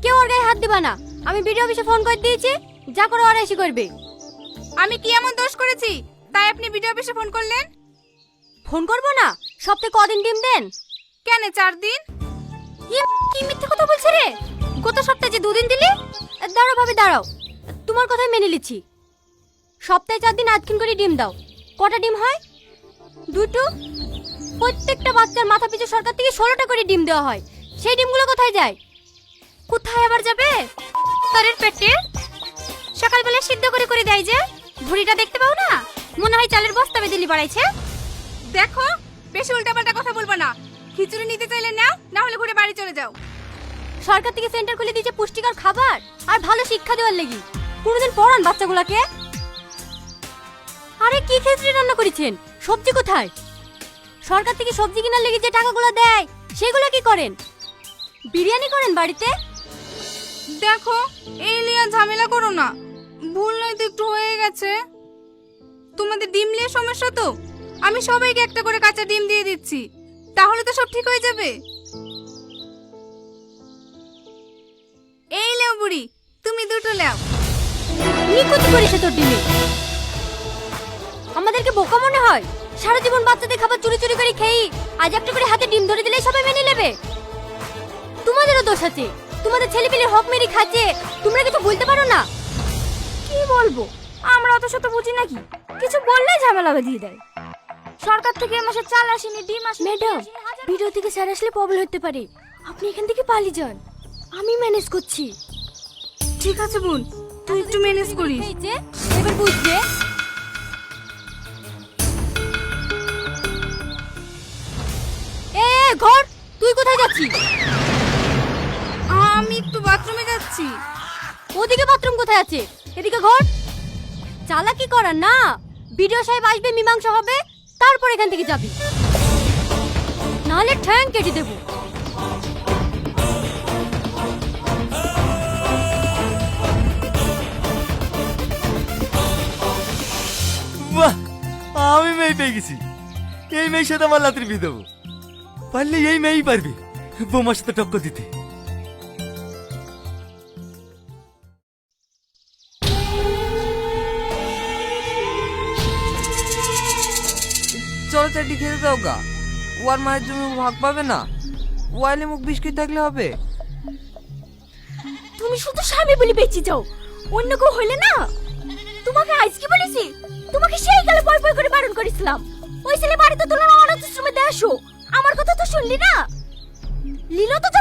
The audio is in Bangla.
কেউ ওর গায়ে হাত দিবা না। আমি বিডিও অফিসে ফোন করে দিয়েছি, যা করে ওরা এসে করবে। আমি কি এমন দোষ করেছি তাই আপনি ভিডিও অফিসে ফোন করলেন? ফোন করবো না? সপ্তাহে কদিন ডিম দেন? কেন 4 দিন? কি মিথ্যে কথা বলছে রে? গত সপ্তাহে যে 2 দিন দিলি। দাঁড়াও ভাবি দাঁড়াও, তোমার কথাই মেনে নিচ্ছি। সপ্তাহে 4 দিন আধখিন করে ডিম দাও। কটা ডিম হয়? 2টো। প্রত্যেকটা বাচ্চার মাথা পিছু সরকার থেকে 16টা করে ডিম দেওয়া হয়। সেই ডিমগুলো কোথায় যায়? কোথায় আবার যাবে? তারের পেটে সকালবেলা সিদ্ধ করে করে দেয় যে, ভুড়িটা দেখতে পাও না? মনে হয় চালের বস্তা বেঁধে লি বাড়াইছে। দেখো, বেশি উল্টাপাল্টা কথা বলবা না। খিচুড়ি নিতে চাইলে নাও, না হলে ঘুরে বাড়ি চলে যাও। সরকার থেকে সেন্টার খুলে দিয়েছে পুষ্টিকর খাবার আর ভালো শিক্ষা দেওয়ার লাগি। কোনোদিন পড়ান বাচ্চাগুলোকে? আরে কি খিচুড়ি রান্না করেছেন? সবজি কোথায়? সরকার থেকে সবজি কেনার লেগে যে টাকাগুলো দেয় সেগুলো কি করেন? বিরিয়ানি করেন বাড়িতে? দেখো, এই লিয়া ঝামেলা করো না। ভুল নয়তো একটু হয়ে গেছে। তোমাদের ডিম নিয়ে সমস্যা তো? আমি সবাইকে একটা করে কাঁচা ডিম দিয়ে দিচ্ছি, তাহলে তো সব ঠিক হয়ে যাবে। এই লেও বুড়ি, তুমি 2টো লেও। নিকুচি করিস তোর ডিমে। আমাদেরকে বোকা মনে হয়? সারা জীবন বাচ্চাদের খাবার চুরি চুরি করে খেয়ে আজ একটা করে হাতে ডিম ধরে দিলেই সবাই মেনে নেবে। তোমাদেরও দোষ আছে। তোমাদের ছেলেপেলের হক মেরে খাচ্ছে, তোমরা কিছু বলতে পারো না? কি বলবো, আমরা অত শত বুঝি নাকি? কিছু বললেই ঝামেলা বাঁধিয়ে দেয়। সরকার থেকে এ মাসে চাল আসেনি, ডিম আসেনি। ম্যাডাম, ভিডিও থেকে স্যার আসলে প্রবলেম হতে পারে। আপনি এখান থেকে পালিয়ে যান, আমি ম্যানেজ করছি। ঠিক আছে বোন, তুই একটু ম্যানেজ করিস। এই যে, এবার বুঝবে। ঘর, তুই কোথায় যাচ্ছিস? আমি একটু বাথরুমে যাচ্ছি। ওদিকে বাথরুম কোথায় আছে? এদিকে ঘর। চালাকি করার না। ভিডিও সাহেব আসবে, মীমাংসা হবে, তারপর এখান থেকে যাবি, নাহলে ঠ্যাং কেটে দেবো। বাহ, আমি মেয়ে পেয়ে গেছি। এই মেয়ের সাথে আমার লাতির বিয়ে দেবো। পারলে এই মেয়েই পারবে বোমার সাথে টক্কর দিতে। চলো চারটি খেতে দাও গা। ওয়ার মায়ের জন্য ভাগ পাবে না। ওয়াইলে মুখ বিস্কিট থাকলে হবে। তুমি শুধু স্বামী বলে বেঁচে যাও, অন্য কেউ হইলে না। তোমাকে আজ কি বলেছি? তোমাকে সেই কালে পয় পয় করে বারণ করেছিলাম। ওই ছেলে বাড়িতে তোলা অনাথ আশ্রমে দেয় আসো। আমার কথা তো শুনলি না। লীলা তো যাবে